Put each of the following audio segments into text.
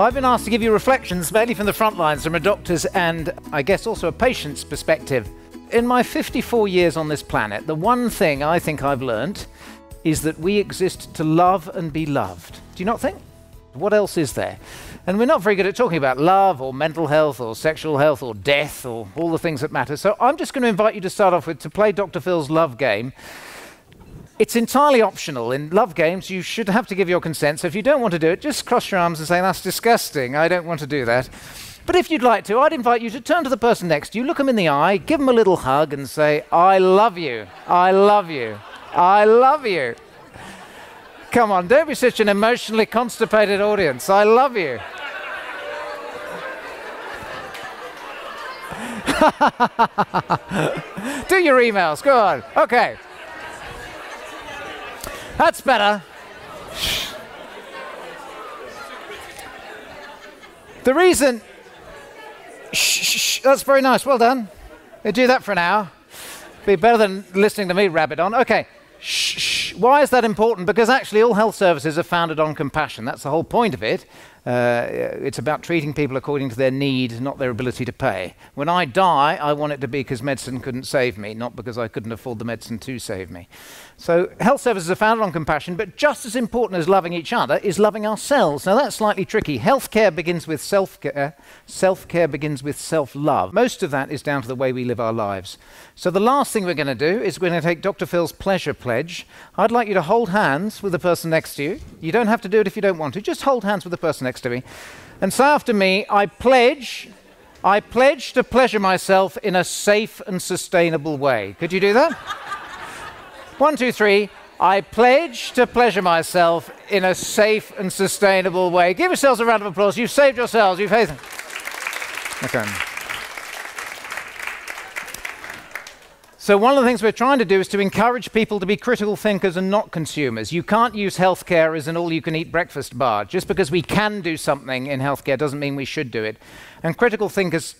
I've been asked to give you reflections, mainly from the front lines, from a doctor's and I guess also a patient's perspective. In my 54 years on this planet, the one thing I think I've learnt is that we exist to love and be loved. Do you not think? What else is there? And we're not very good at talking about love or mental health or sexual health or death or all the things that matter. So I'm just going to invite you to start off with to play Dr. Phil's love game. It's entirely optional. In love games, you should have to give your consent. So if you don't want to do it, just cross your arms and say, that's disgusting. I don't want to do that. But if you'd like to, I'd invite you to turn to the person next to you, look them in the eye, give them a little hug and say, I love you. I love you. I love you. Come on, don't be such an emotionally constipated audience. I love you. Do your emails. Go on. Okay. That's better. The reason... That's very nice. Well done. You do that for an hour. Be better than listening to me rabbit on. Okay. Why is that important? Because actually all health services are founded on compassion. That's the whole point of it. It's about treating people according to their need, not their ability to pay. When I die, I want it to be because medicine couldn't save me, not because I couldn't afford the medicine to save me. So health services are founded on compassion, but just as important as loving each other is loving ourselves. Now that's slightly tricky. Healthcare begins with self-care. Self-care begins with self-love. Most of that is down to the way we live our lives. So the last thing we're going to do is we're going to take Dr. Phil's pleasure pledge. I'd like you to hold hands with the person next to you. You don't have to do it if you don't want to. Just hold hands with the person next to me. And say after me, I pledge to pleasure myself in a safe and sustainable way. Could you do that? 1, 2, 3. I pledge to pleasure myself in a safe and sustainable way. Give yourselves a round of applause. You've saved yourselves. You've hastened. Okay. So one of the things we're trying to do is to encourage people to be critical thinkers and not consumers. You can't use healthcare as an all-you-can-eat breakfast bar. Just because we can do something in healthcare doesn't mean we should do it. And critical thinkers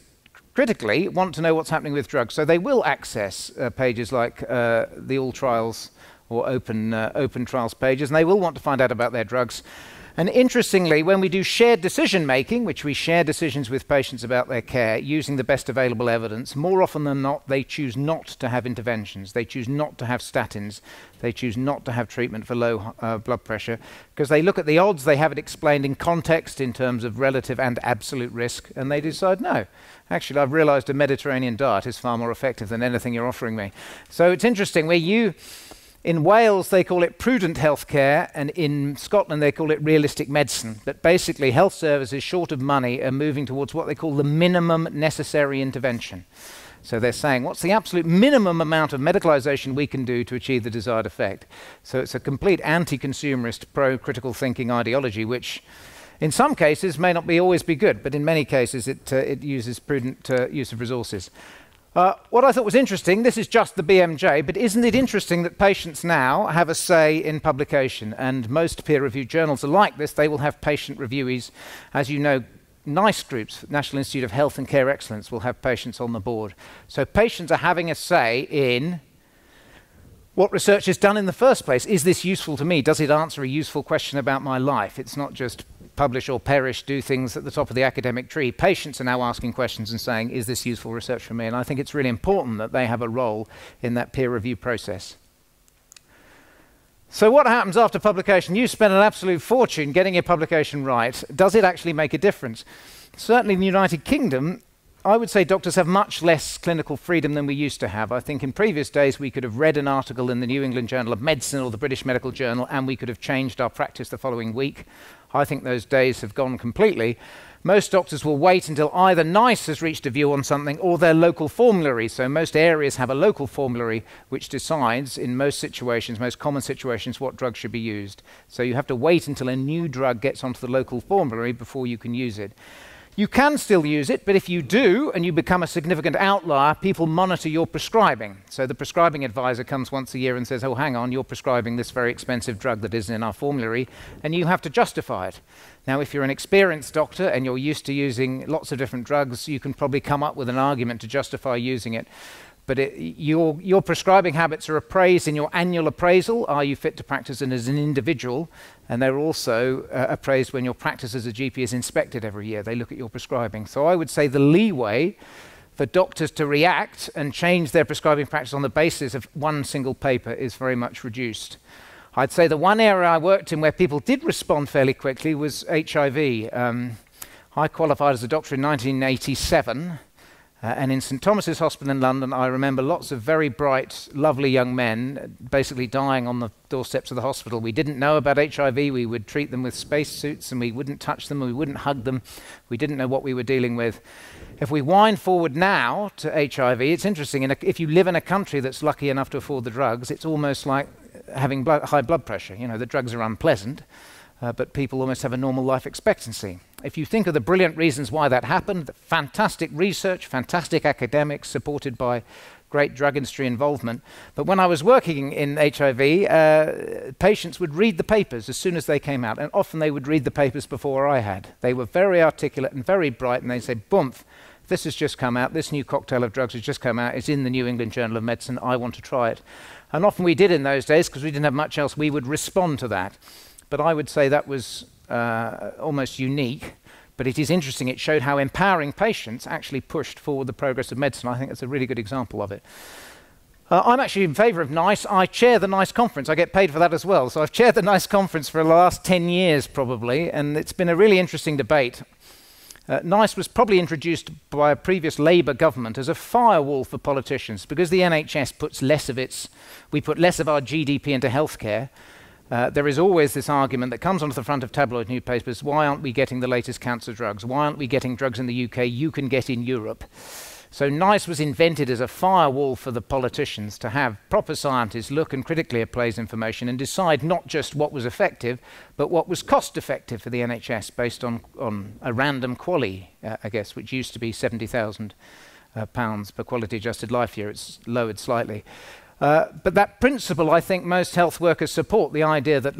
critically want to know what's happening with drugs. So they will access pages like the All Trials or Open Trials pages, and they will want to find out about their drugs. And interestingly, when we do shared decision-making, which we share decisions with patients about their care using the best available evidence, more often than not, they choose not to have interventions. They choose not to have statins. They choose not to have treatment for low blood pressure because they look at the odds, they have it explained in context in terms of relative and absolute risk, and they decide, no, actually, I've realized a Mediterranean diet is far more effective than anything you're offering me. So it's interesting, in Wales, they call it prudent healthcare, and in Scotland, they call it realistic medicine. But basically, health services, short of money, are moving towards what they call the minimum necessary intervention. So they're saying, what's the absolute minimum amount of medicalization we can do to achieve the desired effect? So it's a complete anti-consumerist, pro-critical thinking ideology, which in some cases may not always be good, but in many cases it uses prudent use of resources. What I thought was interesting, this is just the BMJ, but isn't it interesting that patients now have a say in publication? And most peer-reviewed journals are like this. They will have patient reviewees. As you know, NICE groups, National Institute of Health and Care Excellence, will have patients on the board. So patients are having a say in what research is done in the first place. Is this useful to me? Does it answer a useful question about my life? It's not just publish or perish, do things at the top of the academic tree. Patients are now asking questions and saying, is this useful research for me? And I think it's really important that they have a role in that peer review process. So what happens after publication? You spend an absolute fortune getting your publication right. Does it actually make a difference? Certainly in the United Kingdom, I would say doctors have much less clinical freedom than we used to have. I think in previous days we could have read an article in the New England Journal of Medicine or the British Medical Journal and we could have changed our practice the following week. I think those days have gone completely. Most doctors will wait until either NICE has reached a view on something or their local formulary. So most areas have a local formulary which decides in most situations, most common situations, what drug should be used. So you have to wait until a new drug gets onto the local formulary before you can use it. You can still use it, but if you do and you become a significant outlier, people monitor your prescribing. So the prescribing advisor comes once a year and says, oh, hang on, you're prescribing this very expensive drug that isn't in our formulary, and you have to justify it. Now, if you're an experienced doctor and you're used to using lots of different drugs, you can probably come up with an argument to justify using it. But your prescribing habits are appraised in your annual appraisal. Are you fit to practice as an individual? And they're also appraised when your practice as a GP is inspected every year. They look at your prescribing. So I would say the leeway for doctors to react and change their prescribing practice on the basis of one single paper is very much reduced. I'd say the one area I worked in where people did respond fairly quickly was HIV. I qualified as a doctor in 1987, and in St Thomas's Hospital in London, I remember lots of very bright, lovely young men basically dying on the doorsteps of the hospital. We didn't know about HIV. We would treat them with spacesuits, and we wouldn't touch them, and we wouldn't hug them. We didn't know what we were dealing with. If we wind forward now to HIV, it's interesting. If you live in a country that's lucky enough to afford the drugs, it's almost like having high blood pressure. You know, the drugs are unpleasant, but people almost have a normal life expectancy. If you think of the brilliant reasons why that happened, fantastic research, fantastic academics supported by great drug industry involvement. But when I was working in HIV, patients would read the papers as soon as they came out, and often they would read the papers before I had. They were very articulate and very bright, and they'd say, "Boomf, this has just come out, this new cocktail of drugs has just come out, it's in the New England Journal of Medicine, I want to try it." And often we did in those days, because we didn't have much else, we would respond to that. But I would say that was almost unique. But it is interesting, it showed how empowering patients actually pushed forward the progress of medicine. I think that's a really good example of it. I'm actually in favour of NICE. I chair the NICE conference. I get paid for that as well. So I've chaired the NICE conference for the last 10 years probably, and it's been a really interesting debate. NICE was probably introduced by a previous Labour government as a firewall for politicians, because the NHS puts we put less of our GDP into healthcare. There is always this argument that comes onto the front of tabloid newspapers: why aren't we getting the latest cancer drugs? Why aren't we getting drugs in the UK you can get in Europe? So NICE was invented as a firewall for the politicians to have proper scientists look and critically appraise information and decide not just what was effective, but what was cost effective for the NHS based on a random QALY, I guess, which used to be £70,000 per quality adjusted life year. It's lowered slightly. But that principle, I think most health workers support, the idea that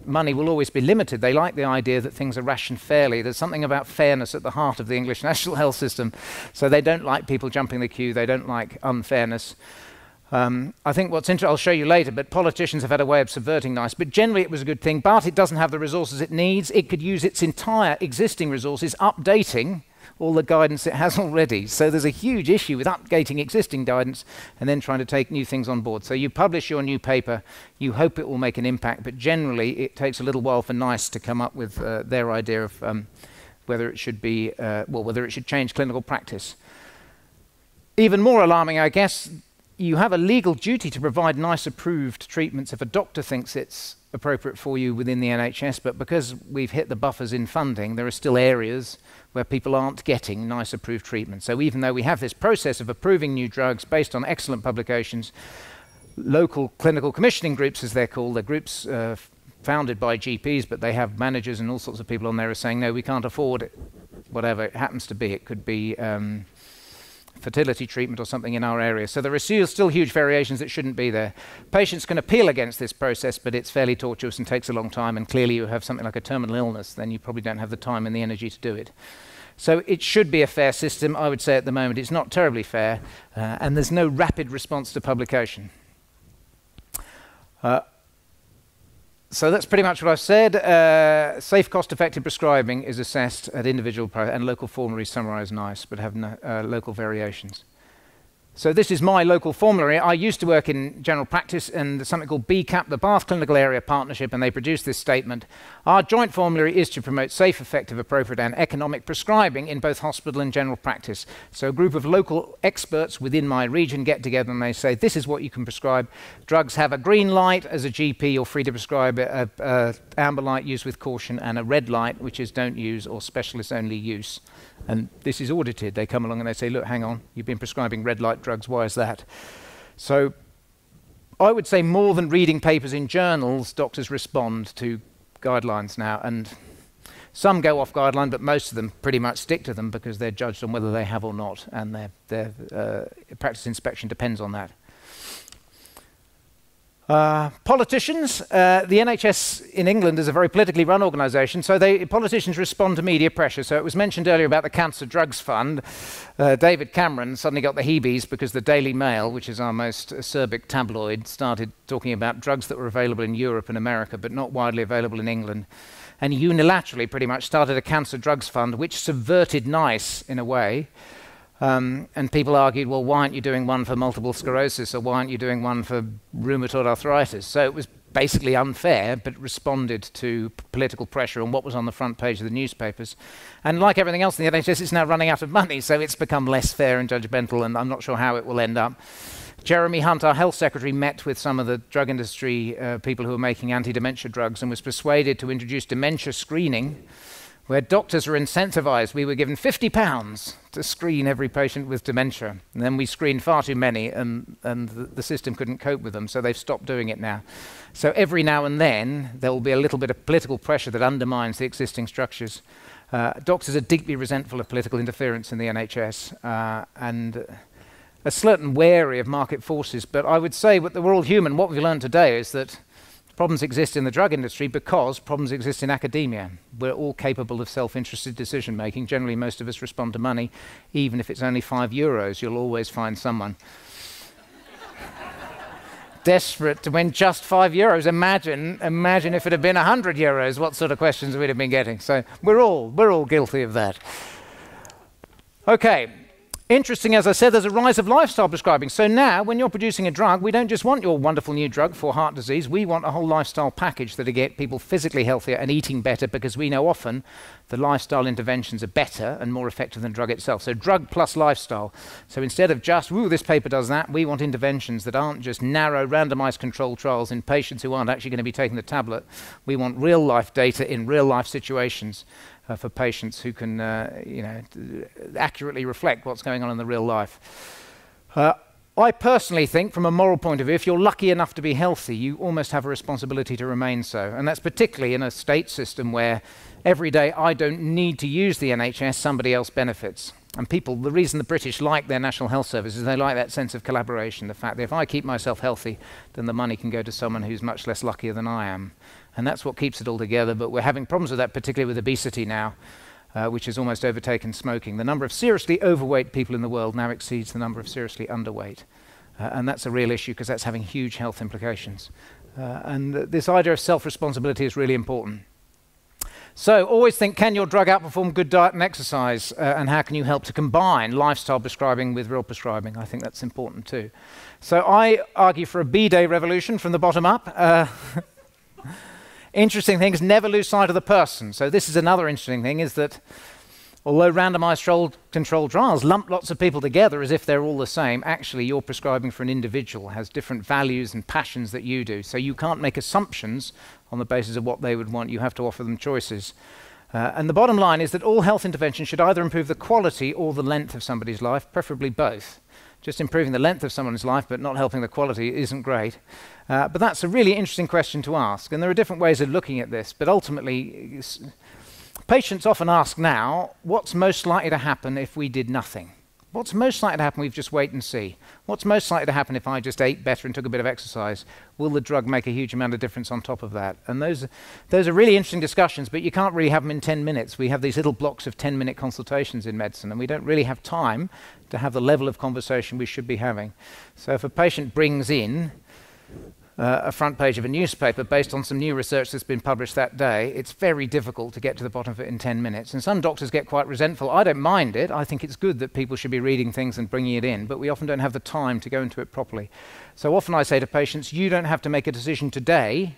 money will always be limited. They like the idea that things are rationed fairly. There's something about fairness at the heart of the English national health system. So they don't like people jumping the queue. They don't like unfairness. I think what's interesting, I'll show you later, but politicians have had a way of subverting NICE. But generally it was a good thing. But it doesn't have the resources it needs. It could use its entire existing resources updating all the guidance it has already. So there's a huge issue with updating existing guidance and then trying to take new things on board. So you publish your new paper, you hope it will make an impact, but generally it takes a little while for NICE to come up with their idea of whether it should be, whether it should change clinical practice. Even more alarming, I guess, you have a legal duty to provide NICE-approved treatments if a doctor thinks it's appropriate for you within the NHS, but because we've hit the buffers in funding, there are still areas where people aren't getting NICE-approved treatment. So even though we have this process of approving new drugs based on excellent publications, local clinical commissioning groups, as they're called, they're groups founded by GPs, but they have managers and all sorts of people on there are saying, no, we can't afford it, whatever it happens to be. It could be fertility treatment or something in our area. So there are still huge variations that shouldn't be there. Patients can appeal against this process, but it's fairly tortuous and takes a long time, and clearly you have something like a terminal illness, then you probably don't have the time and the energy to do it. So it should be a fair system. I would say at the moment it's not terribly fair, and there's no rapid response to publication. So that's pretty much what I've said. Safe, cost-effective prescribing is assessed at individual and local formularies summarise NICE, but have local variations. So this is my local formulary. I used to work in general practice and something called BCAP, the Bath Clinical Area Partnership, and they produced this statement. Our joint formulary is to promote safe, effective, appropriate and economic prescribing in both hospital and general practice. So a group of local experts within my region get together and they say, this is what you can prescribe. Drugs have a green light. As a GP, you're free to prescribe a amber light, use with caution, and a red light, which is don't use or specialist only use. And this is audited. They come along and they say, look, hang on, you've been prescribing red light drugs, why is that? So I would say more than reading papers in journals, doctors respond to guidelines now. And some go off guideline, but most of them pretty much stick to them because they're judged on whether they have or not, and their practice inspection depends on that. Politicians, the NHS in England is a very politically run organisation, so politicians respond to media pressure. So it was mentioned earlier about the Cancer Drugs Fund. David Cameron suddenly got the heebies because the Daily Mail, which is our most acerbic tabloid, started talking about drugs that were available in Europe and America but not widely available in England. And unilaterally pretty much started a Cancer Drugs Fund which subverted NICE in a way. And people argued, well, why aren't you doing one for multiple sclerosis, or why aren't you doing one for rheumatoid arthritis? So it was basically unfair, but responded to political pressure on what was on the front page of the newspapers. And like everything else in the NHS, it's now running out of money, so it's become less fair and judgmental, and I'm not sure how it will end up. Jeremy Hunt, our health secretary, met with some of the drug industry people who are making anti-dementia drugs and was persuaded to introduce dementia screening, where doctors are incentivized. We were given £50 to screen every patient with dementia. And then we screened far too many, and the system couldn't cope with them, so they've stopped doing it now. So every now and then, there will be a little bit of political pressure that undermines the existing structures. Doctors are deeply resentful of political interference in the NHS, and are certain wary of market forces. But I would say that we're all human. What we've learned today is that problems exist in the drug industry because problems exist in academia. We're all capable of self-interested decision-making. Generally, most of us respond to money. Even if it's only €5, you'll always find someone desperate to win just €5. Imagine if it had been €100, what sort of questions we'd have been getting. So we're all guilty of that. Okay. Interesting, as I said, there's a rise of lifestyle prescribing. So now, when you're producing a drug, we don't just want your wonderful new drug for heart disease. We want a whole lifestyle package that'll get people physically healthier and eating better, because we know often the lifestyle interventions are better and more effective than drug itself. So drug plus lifestyle. So instead of just, ooh, this paper does that, we want interventions that aren't just narrow, randomized controlled trials in patients who aren't actually going to be taking the tablet. We want real-life data in real-life situations. For patients who can, accurately reflect what's going on in the real life. I personally think, from a moral point of view, if you're lucky enough to be healthy, you almost have a responsibility to remain so. And that's particularly in a state system where every day I don't need to use the NHS, somebody else benefits. And people, the reason the British like their National Health Service is they like that sense of collaboration, the fact that if I keep myself healthy, then the money can go to someone who's much less luckier than I am. And that's what keeps it all together. But we're having problems with that, particularly with obesity now, which has almost overtaken smoking. The number of seriously overweight people in the world now exceeds the number of seriously underweight. And that's a real issue because that's having huge health implications. And this idea of self-responsibility is really important. So always think, can your drug outperform good diet and exercise? And how can you help to combine lifestyle prescribing with real prescribing? I think that's important too. So I argue for a B-Day revolution from the bottom up. Interesting thing is never lose sight of the person. So this is another interesting thing, is that although randomized controlled trials lump lots of people together as if they're all the same, actually you're prescribing for an individual, has different values and passions that you do. So you can't make assumptions on the basis of what they would want. You have to offer them choices. And the bottom line is that all health interventions should either improve the quality or the length of somebody's life, preferably both. Just improving the length of someone's life but not helping the quality isn't great. But that's a really interesting question to ask. And there are different ways of looking at this. But ultimately, patients often ask now, what's most likely to happen if we did nothing? What's most likely to happen if we just wait and see? What's most likely to happen if I just ate better and took a bit of exercise? Will the drug make a huge amount of difference on top of that? And those are really interesting discussions, but you can't really have them in 10 minutes. We have these little blocks of 10-minute consultations in medicine, and we don't really have time to have the level of conversation we should be having. So if a patient brings in a front page of a newspaper based on some new research that's been published that day, it's very difficult to get to the bottom of it in 10 minutes. And some doctors get quite resentful. I don't mind it. I think it's good that people should be reading things and bringing it in, but we often don't have the time to go into it properly. So often I say to patients, you don't have to make a decision today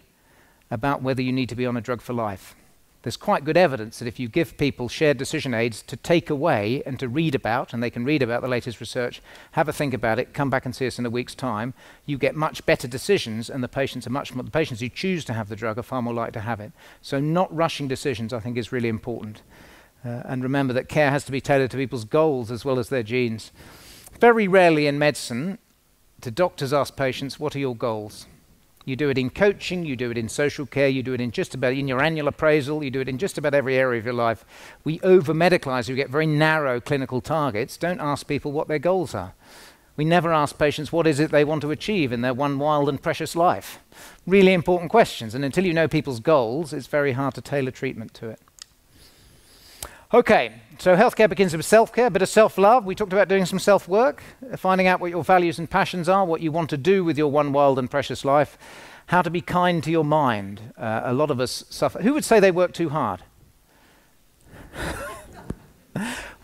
about whether you need to be on a drug for life. There's quite good evidence that if you give people shared decision aids to take away and to read about, and they can read about the latest research, have a think about it, come back and see us in a week's time, you get much better decisions, and the patients who choose to have the drug are far more likely to have it. So not rushing decisions, I think, is really important. And remember that care has to be tailored to people's goals as well as their genes. Very rarely in medicine do doctors ask patients, what are your goals? You do it in coaching, you do it in social care, you do it in just about in your annual appraisal, you do it in just about every area of your life. We over-medicalize, we get very narrow clinical targets. Don't ask people what their goals are. We never ask patients what is it they want to achieve in their one wild and precious life. Really important questions, and until you know people's goals, it's very hard to tailor treatment to it. Okay, so healthcare begins with self-care, a bit of self-love. We talked about doing some self-work, finding out what your values and passions are, what you want to do with your one wild and precious life, how to be kind to your mind. A lot of us suffer. Who would say they work too hard?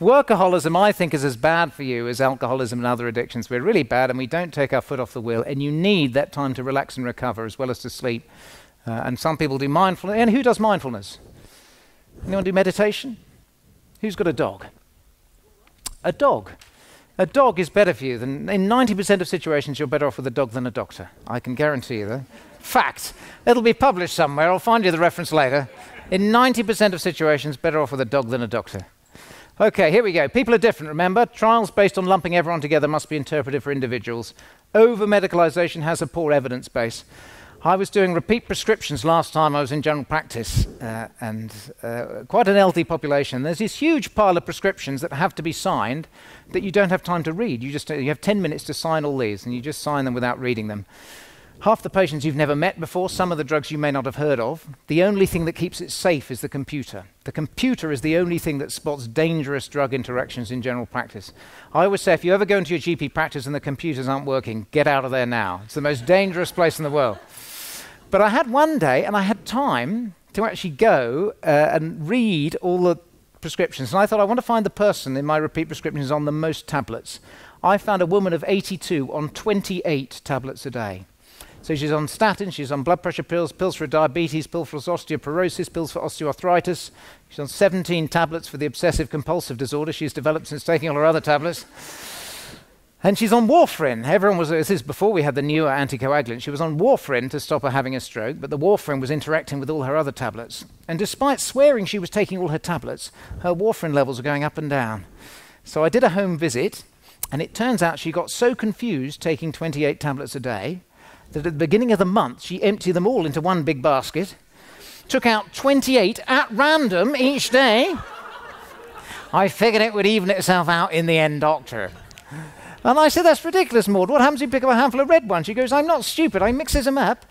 Workaholism, I think, is as bad for you as alcoholism and other addictions. We're really bad and we don't take our foot off the wheel, and you need that time to relax and recover as well as to sleep. And some people do mindfulness. And who does mindfulness? Anyone do meditation? Who's got a dog? A dog. A dog is better for you than, in 90% of situations, you're better off with a dog than a doctor. I can guarantee you that. Fact. It'll be published somewhere. I'll find you the reference later. In 90% of situations, better off with a dog than a doctor. Okay, here we go. People are different, remember? Trials based on lumping everyone together must be interpreted for individuals. Over-medicalization has a poor evidence base. I was doing repeat prescriptions last time I was in general practice, and quite an elderly population. There's this huge pile of prescriptions that have to be signed that you don't have time to read. You have 10 minutes to sign all these, and you just sign them without reading them. Half the patients you've never met before, some of the drugs you may not have heard of. The only thing that keeps it safe is the computer. The computer is the only thing that spots dangerous drug interactions in general practice. I always say, if you ever go into your GP practice and the computers aren't working, get out of there now. It's the most dangerous place in the world. But I had one day, and I had time to actually go and read all the prescriptions. And I thought, I want to find the person in my repeat prescriptions on the most tablets. I found a woman of 82 on 28 tablets a day. So she's on statins, she's on blood pressure pills, pills for diabetes, pills for osteoporosis, pills for osteoarthritis. She's on 17 tablets for the obsessive-compulsive disorder she's developed since taking all her other tablets. And she's on warfarin. This is before we had the newer anticoagulants. She was on warfarin to stop her having a stroke, but the warfarin was interacting with all her other tablets. And despite swearing she was taking all her tablets, her warfarin levels were going up and down. So I did a home visit, and it turns out she got so confused taking 28 tablets a day that at the beginning of the month, she emptied them all into one big basket, took out 28 at random each day. I figured it would even itself out in the end, doctor. And I said, that's ridiculous, Maud. What happens if you pick up a handful of red ones? She goes, I'm not stupid. I mixes them up.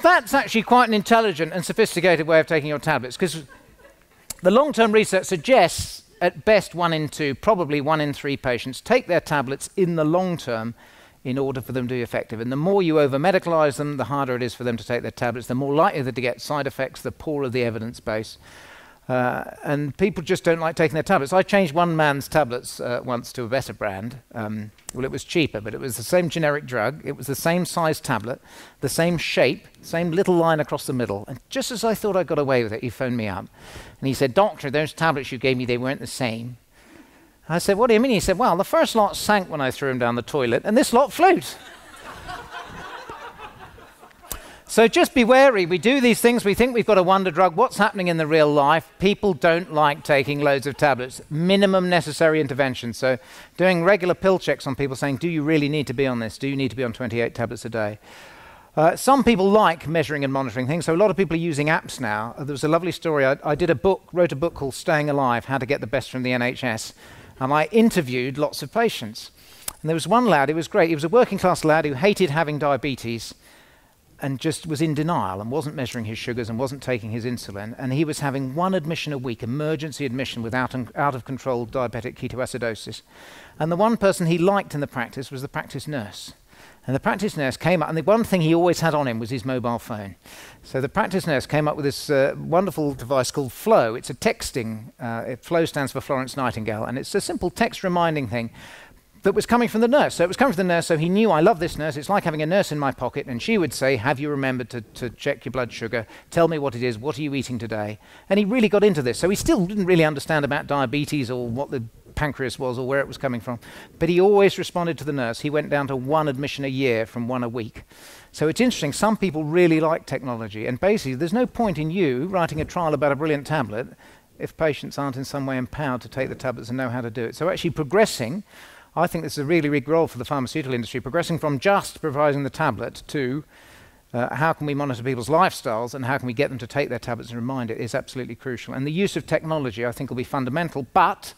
That's actually quite an intelligent and sophisticated way of taking your tablets, because the long-term research suggests at best 1 in 2, probably 1 in 3 patients take their tablets in the long term in order for them to be effective. And the more you over-medicalize them, the harder it is for them to take their tablets. The more likely they're to get side effects, the poorer the evidence base. And people just don't like taking their tablets. I changed one man's tablets once to a better brand. Well, it was cheaper, but it was the same generic drug. It was the same size tablet, the same shape, same little line across the middle. And just as I thought I got away with it, he phoned me up. And he said, Doctor, those tablets you gave me, they weren't the same. I said, what do you mean? He said, well, the first lot sank when I threw them down the toilet, and this lot floats. So just be wary. We do these things. We think we've got a wonder drug. What's happening in the real life? People don't like taking loads of tablets. Minimum necessary intervention. So doing regular pill checks on people, saying, do you really need to be on this? Do you need to be on 28 tablets a day? Some people like measuring and monitoring things, so a lot of people are using apps now. There was a lovely story. I wrote a book called Staying Alive, How to Get the Best from the NHS. And I interviewed lots of patients. And there was one lad, it was great. He was a working class lad who hated having diabetes and just was in denial and wasn't measuring his sugars and wasn't taking his insulin. And he was having 1 admission a week, emergency admission with out of control diabetic ketoacidosis. And the one person he liked in the practice was the practice nurse. And the practice nurse came up, and the one thing he always had on him was his mobile phone. So the practice nurse came up with this wonderful device called Flow. It's a texting, Flow stands for Florence Nightingale, and it's a simple text reminding thing that was coming from the nurse. So it was coming from the nurse, so he knew, I love this nurse. It's like having a nurse in my pocket, and she would say, have you remembered to check your blood sugar? Tell me what it is. What are you eating today? And he really got into this. So he still didn't really understand about diabetes or what the pancreas was or where it was coming from. But he always responded to the nurse. He went down to 1 admission a year from 1 a week. So it's interesting. Some people really like technology. And basically, there's no point in you writing a trial about a brilliant tablet if patients aren't in some way empowered to take the tablets and know how to do it. So actually progressing, I think this is a really big role for the pharmaceutical industry, progressing from just providing the tablet to how can we monitor people's lifestyles and how can we get them to take their tablets and remind it is absolutely crucial. And the use of technology, I think, will be fundamental, but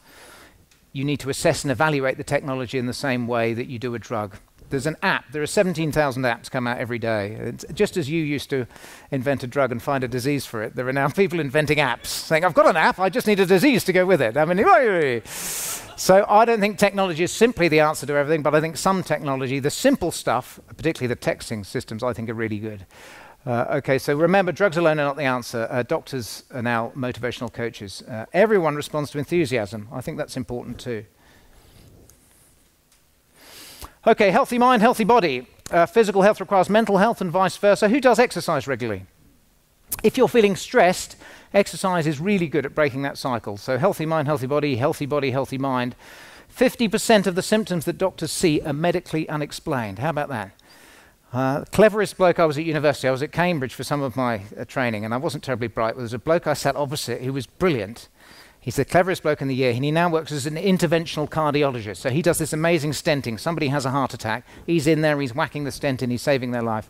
you need to assess and evaluate the technology in the same way that you do a drug. There's an app. There are 17,000 apps come out every day. It's just as you used to invent a drug and find a disease for it, there are now people inventing apps saying, I've got an app, I just need a disease to go with it. I mean, so I don't think technology is simply the answer to everything, but I think some technology, the simple stuff, particularly the texting systems, I think are really good. Okay, so remember, drugs alone are not the answer. Doctors are now motivational coaches. Everyone responds to enthusiasm. I think that's important too. Okay, healthy mind, healthy body. Physical health requires mental health and vice versa. Who does exercise regularly? If you're feeling stressed, exercise is really good at breaking that cycle. So healthy mind, healthy body, healthy mind. 50% of the symptoms that doctors see are medically unexplained. How about that? Cleverest bloke I was at university. I was at Cambridge for some of my training, and I wasn't terribly bright. There was a bloke I sat opposite who was brilliant. He's the cleverest bloke in the year, and he now works as an interventional cardiologist. So he does this amazing stenting. Somebody has a heart attack. He's in there, he's whacking the stent in, he's saving their life.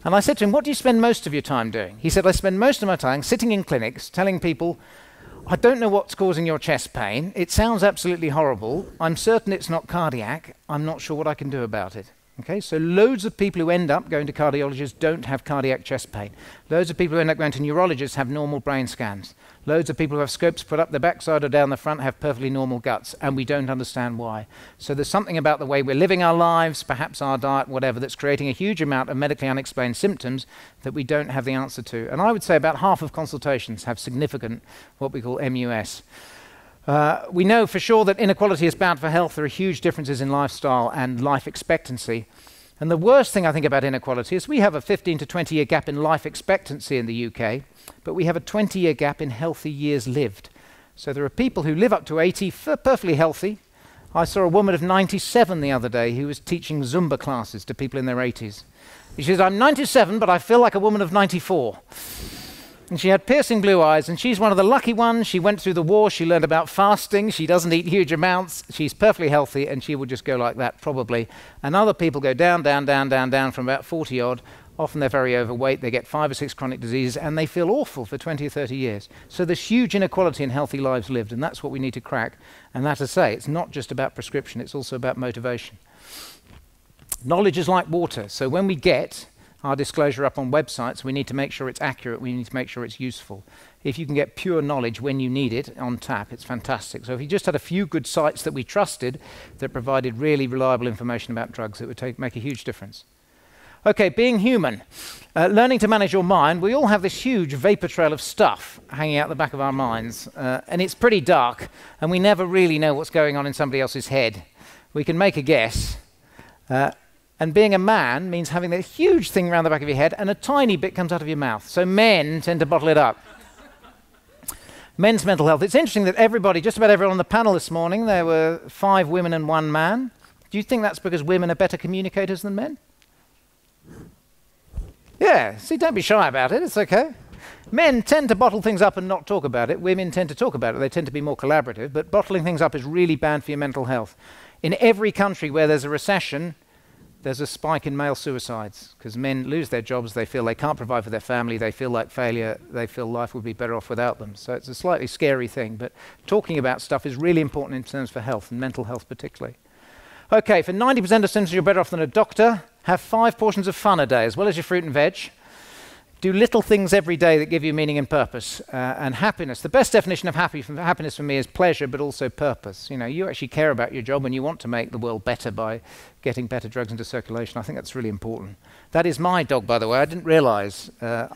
And I said to him, what do you spend most of your time doing? He said, I spend most of my time sitting in clinics telling people, I don't know what's causing your chest pain. It sounds absolutely horrible. I'm certain it's not cardiac. I'm not sure what I can do about it. Okay, so loads of people who end up going to cardiologists don't have cardiac chest pain. Loads of people who end up going to neurologists have normal brain scans. Loads of people who have scopes put up the backside or down the front have perfectly normal guts, and we don't understand why. So there's something about the way we're living our lives, perhaps our diet, whatever, that's creating a huge amount of medically unexplained symptoms that we don't have the answer to. And I would say about half of consultations have significant, what we call MUS. We know for sure that inequality is bad for health. There are huge differences in lifestyle and life expectancy. And the worst thing I think about inequality is we have a 15 to 20 year gap in life expectancy in the UK, but we have a 20-year gap in healthy years lived. So there are people who live up to 80, perfectly healthy. I saw a woman of 97 the other day who was teaching Zumba classes to people in their 80s. She says, I'm 97, but I feel like a woman of 94. And she had piercing blue eyes, and she's one of the lucky ones. She went through the war, she learned about fasting, she doesn't eat huge amounts, she's perfectly healthy, and she will just go like that probably. And other people go down, down, down, down, down from about 40 odd. Often they're very overweight, they get 5 or 6 chronic diseases, and they feel awful for 20 or 30 years. So there's huge inequality in healthy lives lived, and that's what we need to crack. And that, as I say, it's not just about prescription, it's also about motivation. Knowledge is like water, so when we get our disclosure up on websites, we need to make sure it's accurate, we need to make sure it's useful. If you can get pure knowledge when you need it on tap, it's fantastic. So if you just had a few good sites that we trusted that provided really reliable information about drugs, it would make a huge difference. Okay, being human. Learning to manage your mind. We all have this huge vapor trail of stuff hanging out the back of our minds, and it's pretty dark, and we never really know what's going on in somebody else's head. We can make a guess. And being a man means having that huge thing around the back of your head and a tiny bit comes out of your mouth. So men tend to bottle it up. Men's mental health. It's interesting that everybody, just about everyone on the panel this morning, there were 5 women and 1 man. Do you think that's because women are better communicators than men? Yeah, see, don't be shy about it. It's okay. Men tend to bottle things up and not talk about it. Women tend to talk about it. They tend to be more collaborative. But bottling things up is really bad for your mental health. In every country where there's a recession, there's a spike in male suicides because men lose their jobs, they feel they can't provide for their family, they feel like failure, they feel life would be better off without them. So it's a slightly scary thing, but talking about stuff is really important in terms of health and mental health particularly. Okay, for 90% of symptoms you're better off than a doctor. Have 5 portions of fun a day as well as your fruit and veg. Do little things every day that give you meaning and purpose and happiness. The best definition of happiness for me is pleasure, but also purpose. You know, you actually care about your job and you want to make the world better by getting better drugs into circulation. I think that's really important. That is my dog, by the way. I didn't realize. I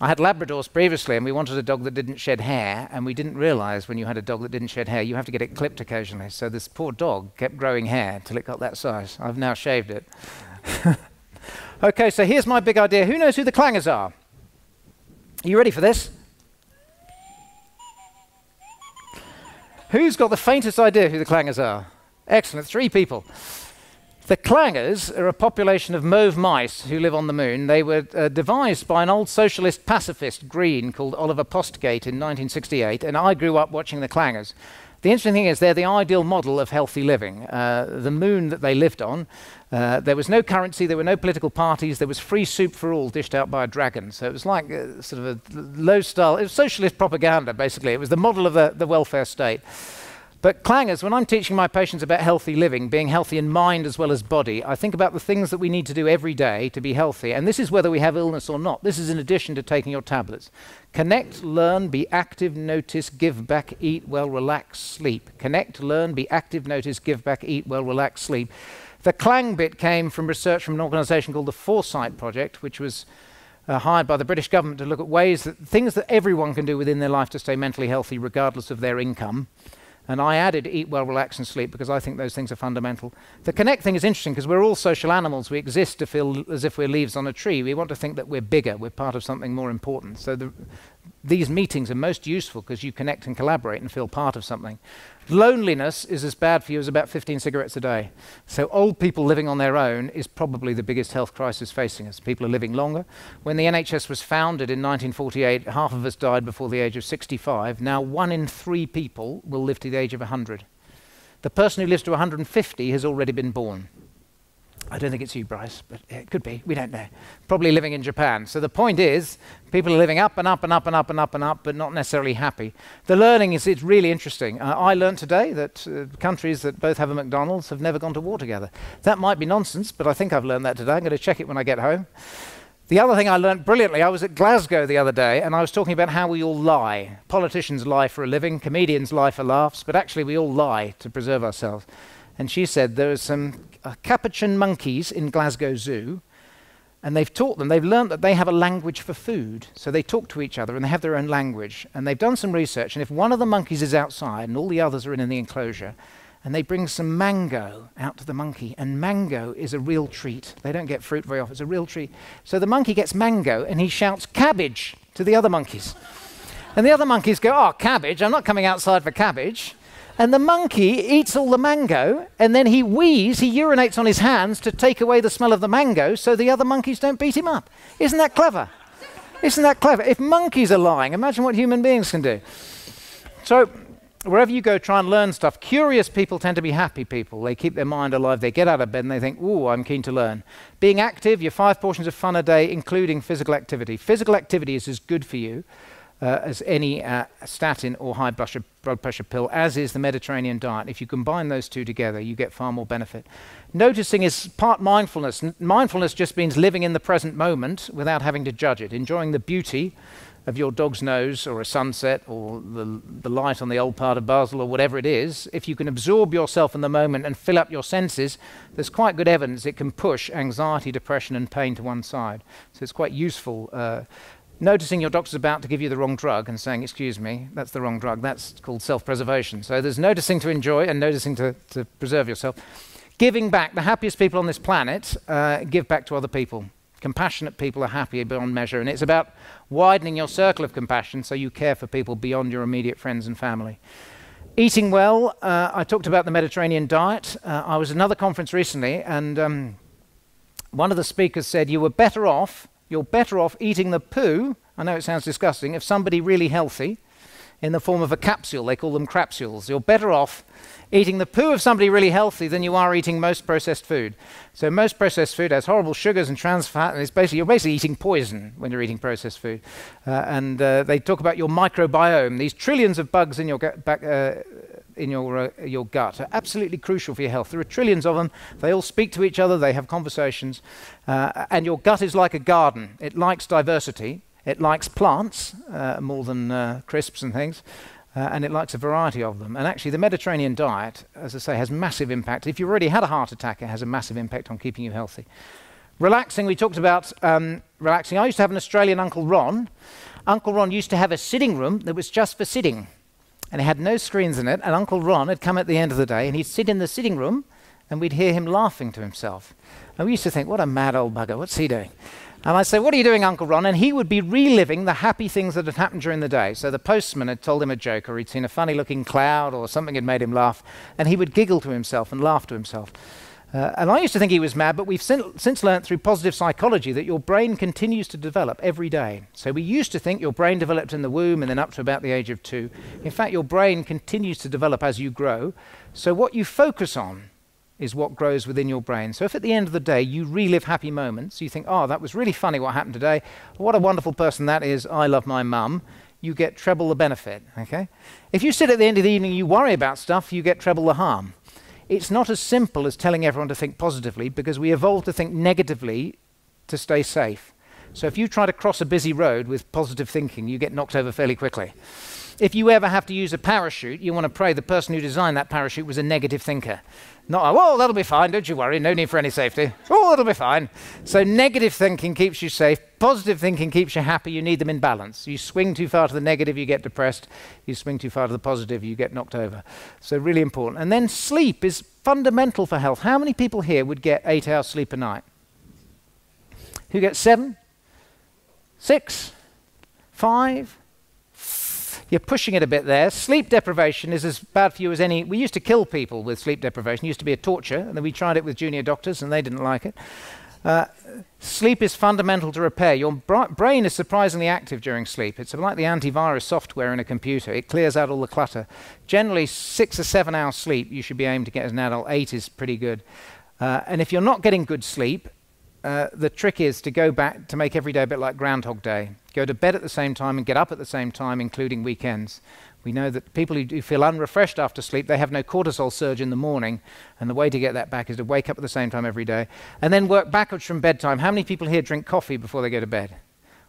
had Labradors previously, and we wanted a dog that didn't shed hair, and we didn't realize when you had a dog that didn't shed hair, you have to get it clipped occasionally. So this poor dog kept growing hair till it got that size. I've now shaved it. Okay, so here's my big idea. Who knows who the clangers are? Are you ready for this? Who's got the faintest idea who the clangers are? Excellent, 3 people. The clangers are a population of mauve mice who live on the moon. They were devised by an old socialist pacifist, Green, called Oliver Postgate in 1968, and I grew up watching the clangers. The interesting thing is they're the ideal model of healthy living. The moon that they lived on, there was no currency, there were no political parties, there was free soup for all dished out by a dragon. So it was like sort of a low style, it was socialist propaganda basically. It was the model of the welfare state. But clangers, when I'm teaching my patients about healthy living, being healthy in mind as well as body, I think about the things that we need to do every day to be healthy. And this is whether we have illness or not. This is in addition to taking your tablets. Connect, learn, be active, notice, give back, eat well, relax, sleep. Connect, learn, be active, notice, give back, eat well, relax, sleep. The clang bit came from research from an organisation called the Foresight Project, which was hired by the British government to look at things that everyone can do within their life to stay mentally healthy regardless of their income. And I added eat well, relax and sleep because I think those things are fundamental. The connect thing is interesting because we're all social animals. We exist to feel as if we're leaves on a tree. We want to think that we're bigger. We're part of something more important. So these meetings are most useful because you connect and collaborate and feel part of something. Loneliness is as bad for you as about 15 cigarettes a day. So old people living on their own is probably the biggest health crisis facing us. People are living longer. When the NHS was founded in 1948, half of us died before the age of 65. Now 1 in 3 people will live to the age of 100. The person who lives to 150 has already been born. I don't think it's you, Bryce, but it could be. We don't know. Probably living in Japan. So the point is, people are living up and up and up and up and up and up, but not necessarily happy. The learning is, it's really interesting. I learned today that countries that both have a McDonald's have never gone to war together. That might be nonsense, but I think I've learned that today. I'm going to check it when I get home. The other thing I learned brilliantly, I was at Glasgow the other day, and I was talking about how we all lie. Politicians lie for a living, comedians lie for laughs, but actually we all lie to preserve ourselves. And she said there are some capuchin monkeys in Glasgow Zoo, and they've learned that they have a language for food. So they talk to each other and they have their own language. And they've done some research, and if one of the monkeys is outside and all the others are in the enclosure, and they bring some mango out to the monkey, and mango is a real treat. They don't get fruit very often, it's a real treat. So the monkey gets mango and he shouts cabbage to the other monkeys. And the other monkeys go, oh, cabbage, I'm not coming outside for cabbage. And the monkey eats all the mango, and then he urinates on his hands to take away the smell of the mango so the other monkeys don't beat him up. Isn't that clever? Isn't that clever? If monkeys are lying, imagine what human beings can do. So wherever you go, try and learn stuff. Curious people tend to be happy people. They keep their mind alive. They get out of bed and they think, ooh, I'm keen to learn. Being active, your 5 portions of fun a day, including physical activity. Physical activity is as good for you as any statin or high blood pressure pill, as is the Mediterranean diet. If you combine those two together, you get far more benefit. Noticing is part mindfulness. Mindfulness just means living in the present moment without having to judge it, enjoying the beauty of your dog's nose or a sunset or the light on the old part of Basel or whatever it is. If you can absorb yourself in the moment and fill up your senses, there's quite good evidence it can push anxiety, depression and pain to one side. So it's quite useful. Noticing your doctor's about to give you the wrong drug and saying, excuse me, that's the wrong drug. That's called self-preservation. So there's noticing to enjoy and noticing to preserve yourself. Giving back. The happiest people on this planet give back to other people. Compassionate people are happier beyond measure. And it's about widening your circle of compassion so you care for people beyond your immediate friends and family. Eating well. I talked about the Mediterranean diet. I was at another conference recently, and one of the speakers said you're better off eating the poo, I know it sounds disgusting, of somebody really healthy in the form of a capsule. They call them crapsules. You're better off eating the poo of somebody really healthy than you are eating most processed food. So most processed food has horrible sugars and trans fat, and you're basically eating poison when you're eating processed food. They talk about your microbiome. These trillions of bugs in your gut are absolutely crucial for your health. There are trillions of them. They all speak to each other. They have conversations. And your gut is like a garden. It likes diversity. It likes plants more than crisps and things. And it likes a variety of them. And actually, the Mediterranean diet, as I say, has massive impact. If you've already had a heart attack, it has a massive impact on keeping you healthy. Relaxing, we talked about relaxing. I used to have an Australian Uncle Ron. Uncle Ron used to have a sitting room that was just for sitting. And it had no screens in it. And Uncle Ron had come at the end of the day, and he'd sit in the sitting room, and we'd hear him laughing to himself. And we used to think, what a mad old bugger, what's he doing? And I'd say, what are you doing, Uncle Ron? And he would be reliving the happy things that had happened during the day. So the postman had told him a joke, or he'd seen a funny-looking cloud, or something had made him laugh, and he would giggle to himself and laugh to himself. And I used to think he was mad, but we've since learnt through positive psychology that your brain continues to develop every day. So we used to think your brain developed in the womb and then up to about the age of 2. In fact, your brain continues to develop as you grow. So what you focus on is what grows within your brain. So if at the end of the day you relive happy moments, you think, oh, that was really funny what happened today, what a wonderful person that is, I love my mum, you get treble the benefit, okay? If you sit at the end of the evening and you worry about stuff, you get treble the harm. It's not as simple as telling everyone to think positively, because we evolved to think negatively to stay safe. So if you try to cross a busy road with positive thinking, you get knocked over fairly quickly. If you ever have to use a parachute, you want to pray the person who designed that parachute was a negative thinker. Not, oh, that'll be fine, don't you worry, no need for any safety. Oh, that'll be fine. So negative thinking keeps you safe. Positive thinking keeps you happy. You need them in balance. You swing too far to the negative, you get depressed. You swing too far to the positive, you get knocked over. So really important. And then sleep is fundamental for health. How many people here would get 8 hours sleep a night? Who gets 7? 6? 5? You're pushing it a bit there. Sleep deprivation is as bad for you as any. We used to kill people with sleep deprivation. It used to be a torture, and then we tried it with junior doctors, and they didn't like it. Sleep is fundamental to repair. Your brain is surprisingly active during sleep. It's like the antivirus software in a computer. It clears out all the clutter. Generally, 6 or 7 hours sleep you should be aiming to get as an adult. 8 is pretty good. And if you're not getting good sleep, the trick is to go back to make every day a bit like Groundhog Day. Go to bed at the same time and get up at the same time, including weekends. We know that people who do feel unrefreshed after sleep, they have no cortisol surge in the morning, and the way to get that back is to wake up at the same time every day, and then work backwards from bedtime. How many people here drink coffee before they go to bed?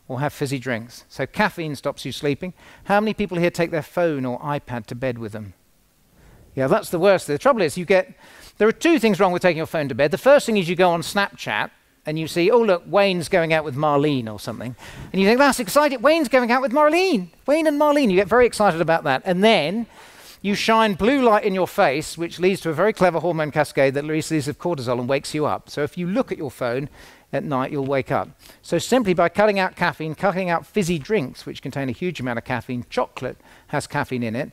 Or have fizzy drinks? So caffeine stops you sleeping. How many people here take their phone or iPad to bed with them? Yeah, that's the worst. The trouble is there are 2 things wrong with taking your phone to bed. The first thing is you go on Snapchat, and you see, oh, look, Wayne's going out with Marlene or something. And you think, that's exciting. Wayne's going out with Marlene. Wayne and Marlene. You get very excited about that. And then you shine blue light in your face, which leads to a very clever hormone cascade that releases of cortisol and wakes you up. So if you look at your phone at night, you'll wake up. So simply by cutting out caffeine, cutting out fizzy drinks, which contain a huge amount of caffeine, chocolate has caffeine in it,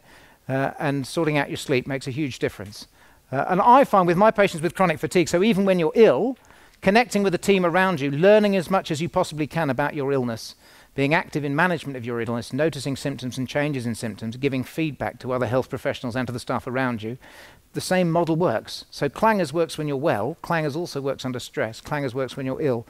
and sorting out your sleep makes a huge difference. And I find with my patients with chronic fatigue, so even when you're ill, connecting with the team around you, learning as much as you possibly can about your illness, being active in management of your illness, noticing symptoms and changes in symptoms, giving feedback to other health professionals and to the staff around you, the same model works. So clangers works when you're well. Clangers also works under stress. Clangers works when you're ill.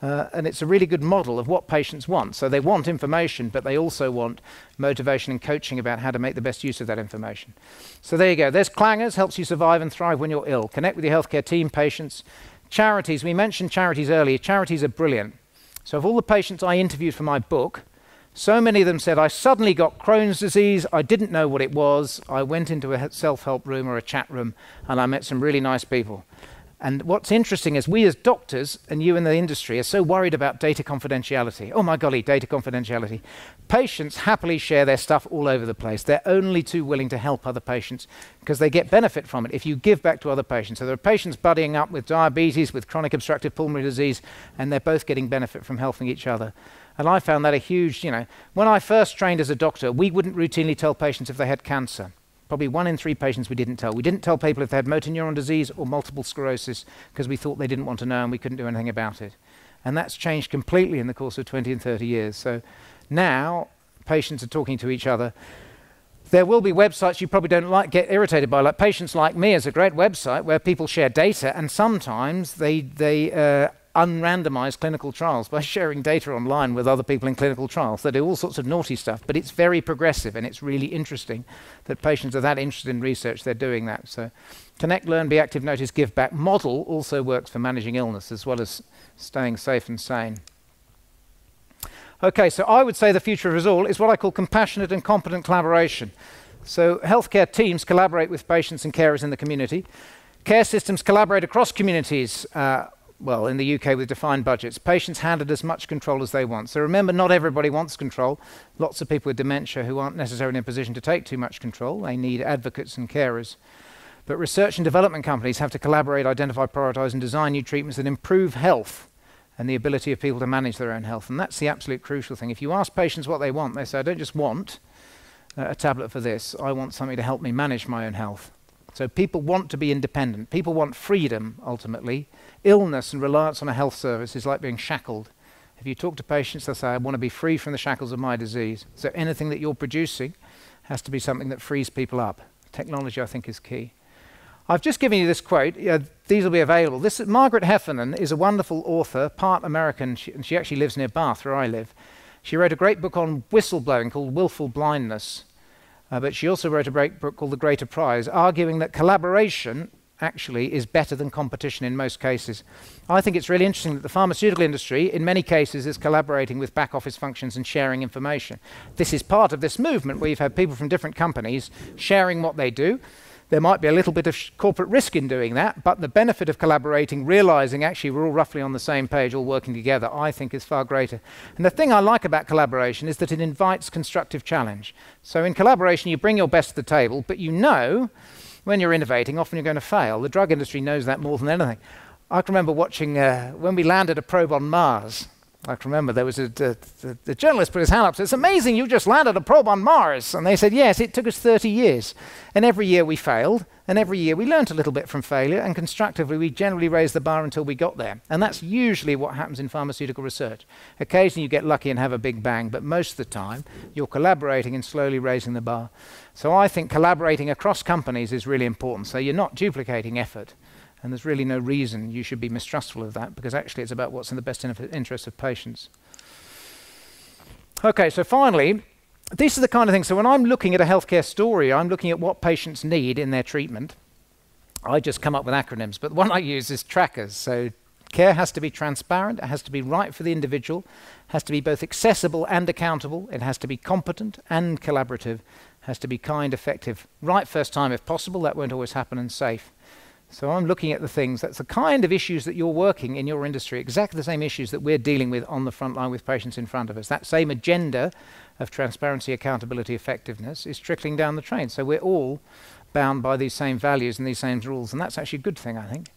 And it's a really good model of what patients want. So they want information, but they also want motivation and coaching about how to make the best use of that information. So there you go. There's clangers, helps you survive and thrive when you're ill. Connect with your healthcare team, patients. Charities, we mentioned charities earlier. Charities are brilliant. So of all the patients I interviewed for my book, so many of them said, I suddenly got Crohn's disease, I didn't know what it was, I went into a self-help room or a chat room, and I met some really nice people. And what's interesting is we as doctors, and you in the industry, are so worried about data confidentiality. Oh my golly, data confidentiality. Patients happily share their stuff all over the place. They're only too willing to help other patients because they get benefit from it if you give back to other patients. So there are patients buddying up with diabetes, with chronic obstructive pulmonary disease, and they're both getting benefit from helping each other. And I found that a huge, when I first trained as a doctor, we wouldn't routinely tell patients if they had cancer. Probably 1 in 3 patients we didn't tell. We didn't tell people if they had motor neuron disease or multiple sclerosis because we thought they didn't want to know and we couldn't do anything about it. And that's changed completely in the course of 20 and 30 years. So now patients are talking to each other. There will be websites you probably don't get irritated by, like Patients Like Me is a great website where people share data, and sometimes they unrandomized clinical trials by sharing data online with other people in clinical trials. They do all sorts of naughty stuff, but it's very progressive and it's really interesting that patients are that interested in research, they're doing that. So Connect, Learn, Be Active, Notice, Give Back model also works for managing illness as well as staying safe and sane. Okay, so I would say the future of us all is what I call compassionate and competent collaboration. So healthcare teams collaborate with patients and carers in the community. Care systems collaborate across communities, well, in the UK with defined budgets. Patients handed as much control as they want. So remember, not everybody wants control. Lots of people with dementia who aren't necessarily in a position to take too much control. They need advocates and carers. But research and development companies have to collaborate, identify, prioritize, and design new treatments that improve health and the ability of people to manage their own health. And that's the absolute crucial thing. If you ask patients what they want, they say, I don't just want a tablet for this. I want something to help me manage my own health. So people want to be independent. People want freedom, ultimately. Illness and reliance on a health service is like being shackled. If you talk to patients, they'll say, I want to be free from the shackles of my disease. So anything that you're producing has to be something that frees people up. Technology, I think, is key. I've just given you this quote. These will be available. Margaret Heffernan is a wonderful author, part American, and she actually lives near Bath, where I live. She wrote a great book on whistleblowing called Willful Blindness, but she also wrote a great book called The Greater Prize, arguing that collaboration actually is better than competition in most cases. I think it's really interesting that the pharmaceutical industry, in many cases, is collaborating with back office functions and sharing information. This is part of this movement where you've had people from different companies sharing what they do. There might be a little bit of corporate risk in doing that, but the benefit of collaborating, realizing actually we're all roughly on the same page, all working together, I think is far greater. And the thing I like about collaboration is that it invites constructive challenge. So in collaboration, you bring your best to the table, but you know when you're innovating, often you're going to fail. The drug industry knows that more than anything. I can remember watching when we landed a probe on Mars. I can remember there was the journalist put his hand up and said, "It's amazing, you just landed a probe on Mars." And they said, "Yes, it took us 30 years. And every year we failed, and every year we learned a little bit from failure, and constructively we generally raised the bar until we got there." And that's usually what happens in pharmaceutical research. Occasionally you get lucky and have a big bang, but most of the time you're collaborating and slowly raising the bar. So I think collaborating across companies is really important. So you're not duplicating effort. And there's really no reason you should be mistrustful of that, because actually it's about what's in the best interest of patients. Okay, so finally, these are the kind of things. So when I'm looking at a healthcare story, I'm looking at what patients need in their treatment. I just come up with acronyms, but the one I use is trackers. So care has to be transparent, it has to be right for the individual, has to be both accessible and accountable, it has to be competent and collaborative, has to be kind, effective, right first time if possible, that won't always happen, and safe. So I'm looking at the things, that's the kind of issues that you're working in your industry, exactly the same issues that we're dealing with on the front line with patients in front of us. That same agenda of transparency, accountability, effectiveness is trickling down the train. So we're all bound by these same values and these same rules, and that's actually a good thing, I think.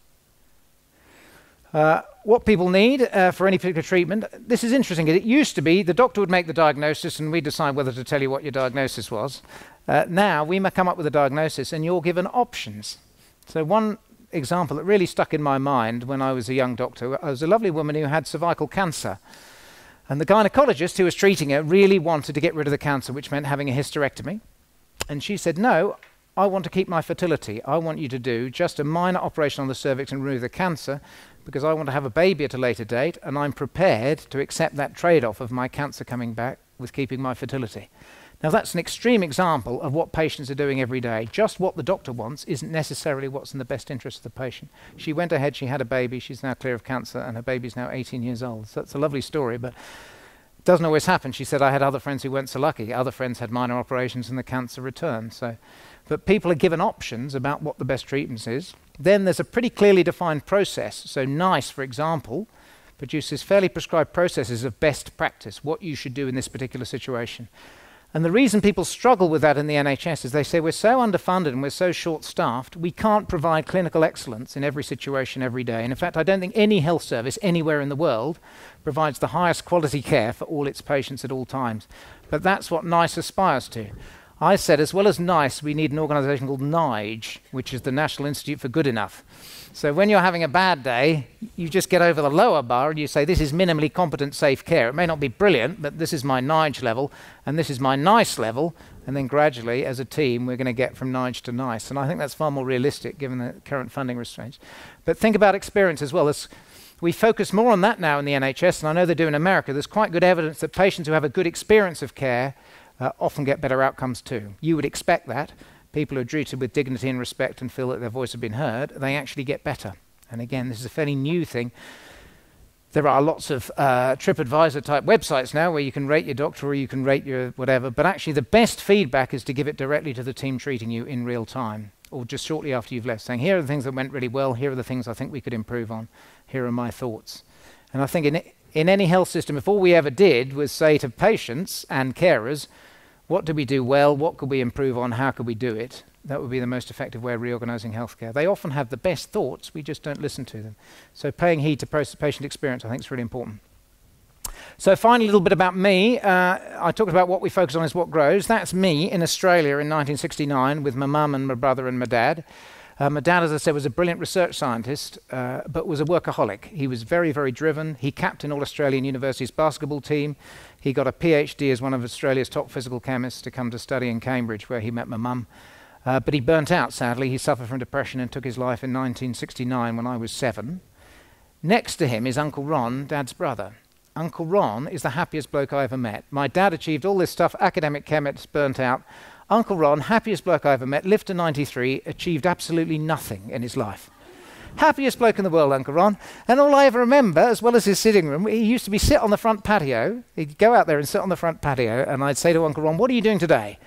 What people need for any particular treatment, this is interesting. It used to be the doctor would make the diagnosis and we'd decide whether to tell you what your diagnosis was. Now we may come up with a diagnosis and you're given options. So one example that really stuck in my mind when I was a young doctor, I was a lovely woman who had cervical cancer. And the gynecologist who was treating her really wanted to get rid of the cancer, which meant having a hysterectomy. And she said, "No, I want to keep my fertility. I want you to do just a minor operation on the cervix and remove the cancer because I want to have a baby at a later date, and I'm prepared to accept that trade-off of my cancer coming back with keeping my fertility." Now that's an extreme example of what patients are doing every day. Just what the doctor wants isn't necessarily what's in the best interest of the patient. She went ahead, she had a baby, she's now clear of cancer, and her baby's now 18 years old. So that's a lovely story, but it doesn't always happen. She said, "I had other friends who weren't so lucky. Other friends had minor operations and the cancer returned." But people are given options about what the best treatment is. Then there's a pretty clearly defined process. So NICE, for example, produces fairly prescribed processes of best practice, what you should do in this particular situation. And the reason people struggle with that in the NHS is they say we're so underfunded and we're so short-staffed, we can't provide clinical excellence in every situation every day. And in fact, I don't think any health service anywhere in the world provides the highest quality care for all its patients at all times. But that's what NICE aspires to. I said, as well as NICE, we need an organisation called NIGE, which is the National Institute for Good Enough. So when you're having a bad day, you just get over the lower bar and you say, this is minimally competent, safe care. It may not be brilliant, but this is my NIGE level, and this is my NICE level, and then gradually, as a team, we're going to get from NIGE to NICE. And I think that's far more realistic, given the current funding restraints. But think about experience as well. We focus more on that now in the NHS, and I know they do in America. There's quite good evidence that patients who have a good experience of care often get better outcomes too. You would expect that. People who are treated with dignity and respect and feel that their voice has been heard, they actually get better. And again, this is a fairly new thing. There are lots of TripAdvisor type websites now where you can rate your doctor or you can rate your whatever, but actually the best feedback is to give it directly to the team treating you in real time, or just shortly after you've left, saying, here are the things that went really well, here are the things I think we could improve on, here are my thoughts. And I think in any health system, if all we ever did was say to patients and carers, what did we do well, what could we improve on, how could we do it, that would be the most effective way of reorganising healthcare. They often have the best thoughts, we just don't listen to them. So paying heed to patient experience I think is really important. So finally, a little bit about me. I talked about what we focus on is what grows. That's me in Australia in 1969 with my mum and my brother and my dad. My dad, as I said, was a brilliant research scientist, but was a workaholic. He was very, very driven. He captained All Australian University's basketball team. He got a PhD as one of Australia's top physical chemists to come to study in Cambridge, where he met my mum. But he burnt out, sadly. He suffered from depression and took his life in 1969 when I was 7. Next to him is Uncle Ron, Dad's brother. Uncle Ron is the happiest bloke I ever met. My dad achieved all this stuff, academic chemists, burnt out. Uncle Ron, happiest bloke I ever met, lived to 93, achieved absolutely nothing in his life. Happiest bloke in the world, Uncle Ron. And all I ever remember, as well as his sitting room, he used to be sit on the front patio. He'd go out there and sit on the front patio, and I'd say to Uncle Ron, what are you doing today?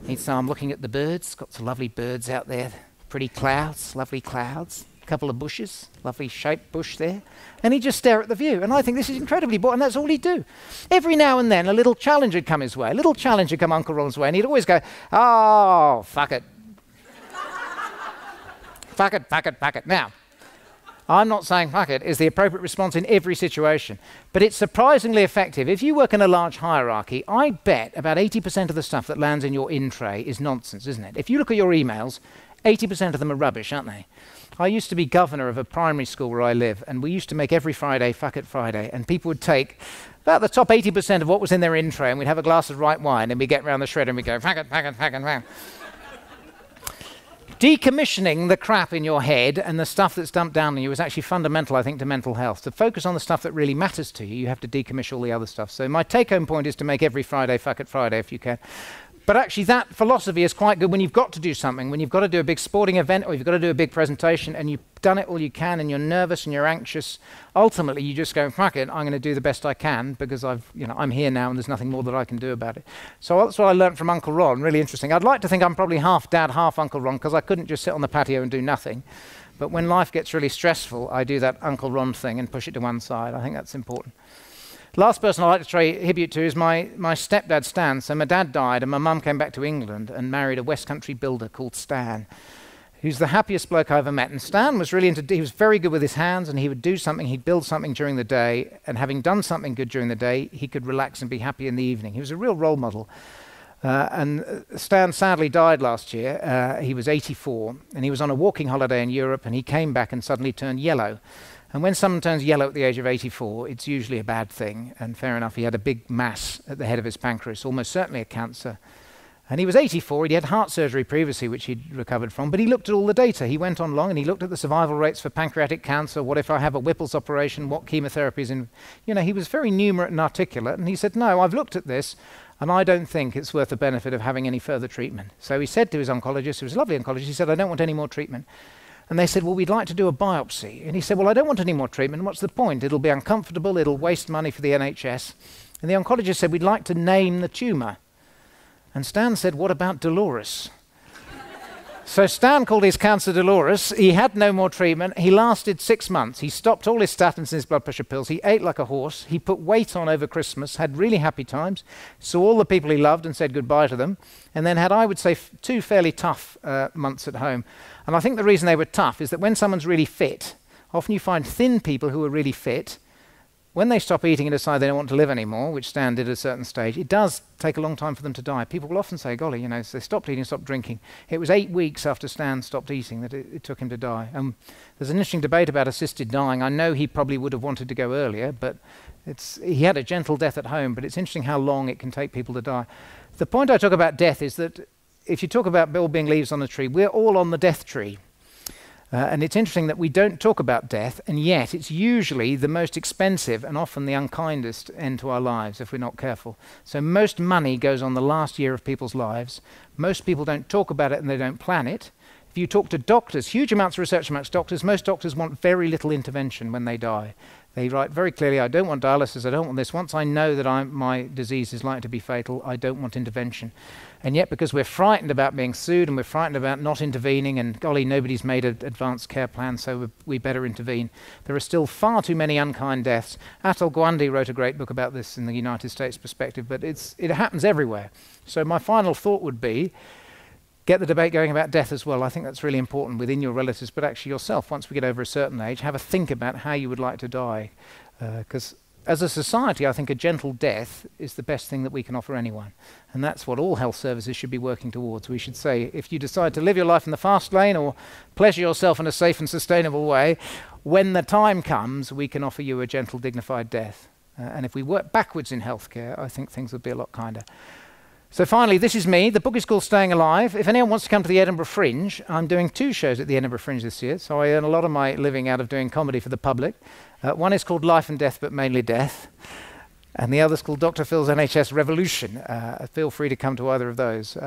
He'd say, I'm looking at the birds. Got some lovely birds out there. Pretty clouds, lovely clouds. A couple of bushes, lovely shaped bush there. And he'd just stare at the view. And I think this is incredibly boring, and that's all he'd do. Every now and then, a little challenge would come his way. A little challenge would come Uncle Ron's way, and he'd always go, oh, fuck it. Fuck it, fuck it, fuck it. Now, I'm not saying fuck it is the appropriate response in every situation, but it's surprisingly effective. If you work in a large hierarchy, I bet about 80% of the stuff that lands in your in tray is nonsense, isn't it? If you look at your emails, 80% of them are rubbish, aren't they? I used to be governor of a primary school where I live, and we used to make every Friday Fuck It Friday, and people would take about the top 80% of what was in their in tray, and we'd have a glass of white wine, and we'd get round the shredder and we'd go, fuck it, fuck it, fuck it, fuck it. Decommissioning the crap in your head and the stuff that's dumped down on you is actually fundamental, I think, to mental health. To focus on the stuff that really matters to you, you have to decommission all the other stuff. So my take-home point is to make every Friday Fuck It Friday if you can. But actually that philosophy is quite good when you've got to do something, when you've got to do a big sporting event or you've got to do a big presentation and you've done it all you can and you're nervous and you're anxious. Ultimately, you just go, fuck it, I'm going to do the best I can because I'm here now and there's nothing more that I can do about it. So that's what I learned from Uncle Ron, really interesting. I'd like to think I'm probably half dad, half Uncle Ron because I couldn't just sit on the patio and do nothing. But when life gets really stressful, I do that Uncle Ron thing and push it to one side. I think that's important. Last person I'd like to pay tribute to is my stepdad, Stan. So my dad died and my mum came back to England and married a West Country builder called Stan, who's the happiest bloke I ever met. And Stan was really he was very good with his hands and he would do something, he'd build something during the day, and having done something good during the day, he could relax and be happy in the evening. He was a real role model. And Stan sadly died last year. He was 84 and he was on a walking holiday in Europe and he came back and suddenly turned yellow. And when someone turns yellow at the age of 84, it's usually a bad thing. And fair enough, he had a big mass at the head of his pancreas, almost certainly a cancer. And he was 84, he'd had heart surgery previously, which he'd recovered from, but he looked at all the data. He went on long and he looked at the survival rates for pancreatic cancer. What if I have a Whipple's operation? What chemotherapy is in? He was very numerate and articulate. And he said, no, I've looked at this and I don't think it's worth the benefit of having any further treatment. So he said to his oncologist, who was a lovely oncologist, he said, I don't want any more treatment. And they said, well, we'd like to do a biopsy. And he said, well, I don't want any more treatment. What's the point? It'll be uncomfortable. It'll waste money for the NHS. And the oncologist said, we'd like to name the tumour. And Stan said, what about Dolores? So Stan called his cancer Dolores. He had no more treatment. He lasted 6 months. He stopped all his statins and his blood pressure pills. He ate like a horse. He put weight on over Christmas, had really happy times, saw all the people he loved and said goodbye to them, and then had, I would say, 2 fairly tough months at home. And I think the reason they were tough is that when someone's really fit, often you find thin people who are really fit, when they stop eating and decide they don't want to live anymore, which Stan did at a certain stage, it does take a long time for them to die. People will often say, golly, so they stopped eating, stopped drinking. It was 8 weeks after Stan stopped eating that it took him to die. There's an interesting debate about assisted dying. I know he probably would have wanted to go earlier, but he had a gentle death at home, but it's interesting how long it can take people to die. The point I talk about death is that if you talk about all being leaves on a tree, we're all on the death tree. And it's interesting that we don't talk about death, and yet it's usually the most expensive and often the unkindest end to our lives if we're not careful. So most money goes on the last year of people's lives. Most people don't talk about it and they don't plan it. If you talk to doctors, huge amounts of research amongst doctors, most doctors want very little intervention when they die. They write very clearly, I don't want dialysis, I don't want this. Once I know that my disease is likely to be fatal, I don't want intervention. And yet, because we're frightened about being sued and we're frightened about not intervening, and golly, nobody's made an advanced care plan, so we better intervene, there are still far too many unkind deaths. Atul Gawande wrote a great book about this in the United States perspective, but it happens everywhere. So my final thought would be, get the debate going about death as well. I think that's really important within your relatives, but actually yourself. Once we get over a certain age, have a think about how you would like to die. Because as a society, I think a gentle death is the best thing that we can offer anyone. And that's what all health services should be working towards. We should say, if you decide to live your life in the fast lane or pleasure yourself in a safe and sustainable way, when the time comes, we can offer you a gentle, dignified death. And if we work backwards in healthcare, I think things would be a lot kinder. So finally, this is me. The book is called Staying Alive. If anyone wants to come to the Edinburgh Fringe, I'm doing 2 shows at the Edinburgh Fringe this year, so I earn a lot of my living out of doing comedy for the public. One is called Life and Death, but mainly death. And the other's called Dr. Phil's NHS Revolution. Feel free to come to either of those.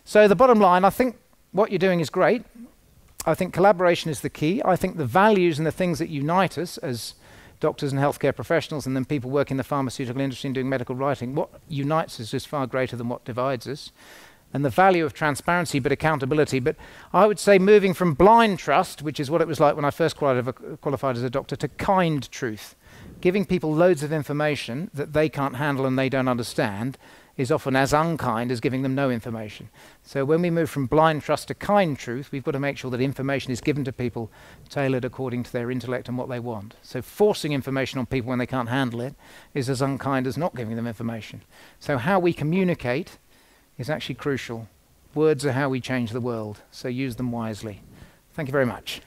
So the bottom line, I think what you're doing is great. I think collaboration is the key. I think the values and the things that unite us as doctors and healthcare professionals, and then people working in the pharmaceutical industry and doing medical writing, what unites us is far greater than what divides us. And the value of transparency but accountability. But I would say moving from blind trust, which is what it was like when I first qualified as a doctor, to kind truth. Giving people loads of information that they can't handle and they don't understand is often as unkind as giving them no information. So when we move from blind trust to kind truth, we've got to make sure that information is given to people tailored according to their intellect and what they want. So forcing information on people when they can't handle it is as unkind as not giving them information. So how we communicate is actually crucial. Words are how we change the world, so use them wisely. Thank you very much.